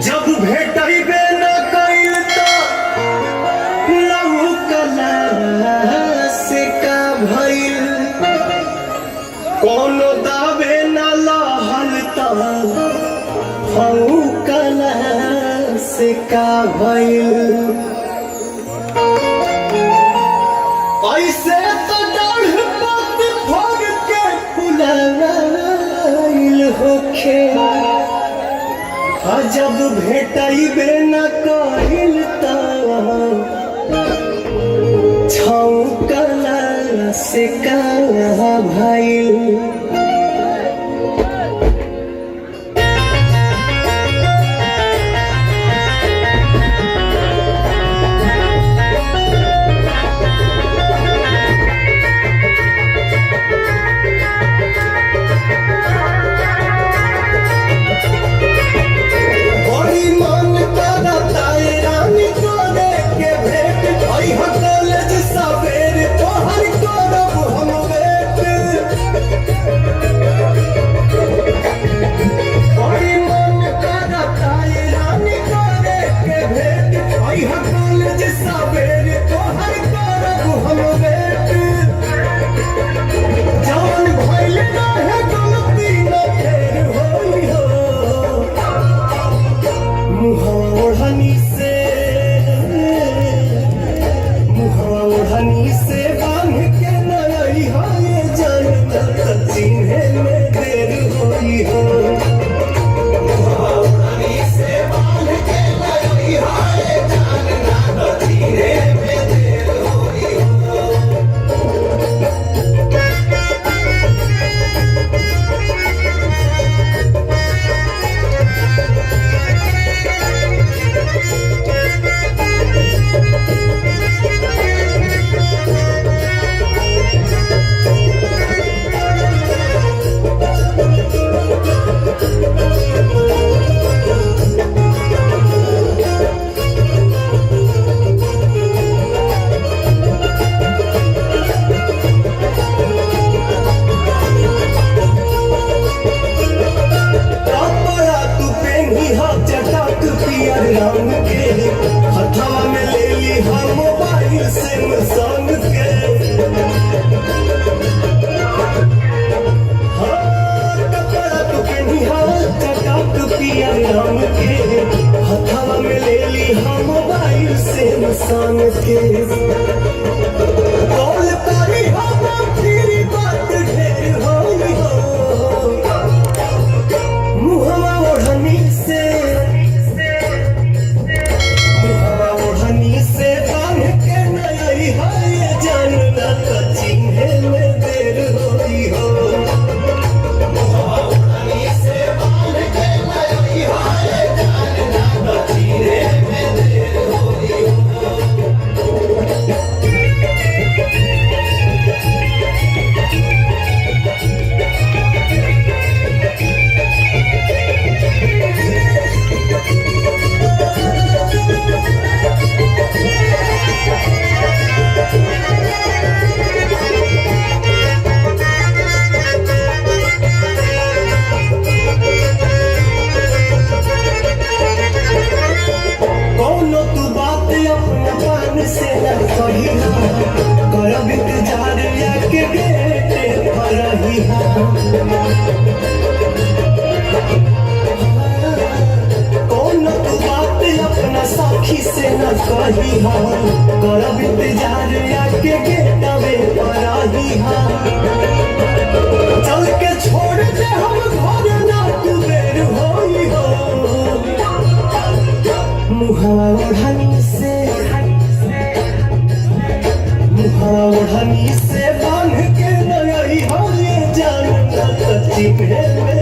जब भेटबे न कइल तो लहुकला से का भइल, कोनो दावे न लहल तो हौकला से का भइल। ऐसे तो डाढ़ पत फोड़ के फुलाइल होखे, जब भेटबे न कइल तो छौकला से का भइल। ओढ़नी से बांध के नई हो ये जनता चिन्हे में देर होई हो। ओढ़नी से बांध के नई हो ये जनता चिन्हे में देर होई हो। रंग के हथवा में ले ली हम मोबाइल से संग के, कपड़ा तो पेनिहा चटक पिया रंग के हथवा में ले ली हम मोबाइल से संग के। कॉल करी हम फिर बात ढेर होई हो, मुहवा ओढ़नी से करब इंतजार के बेटे फरही कौन तू बात अपना साखी से न कही करब इंतजार के बेटवे फरही चल के छोड़ दे हम घर ना तू बेर होई हो। मुहवा ओढ़नी से ओढ़नी से बांध के नई हो ये जानता चिन्हे में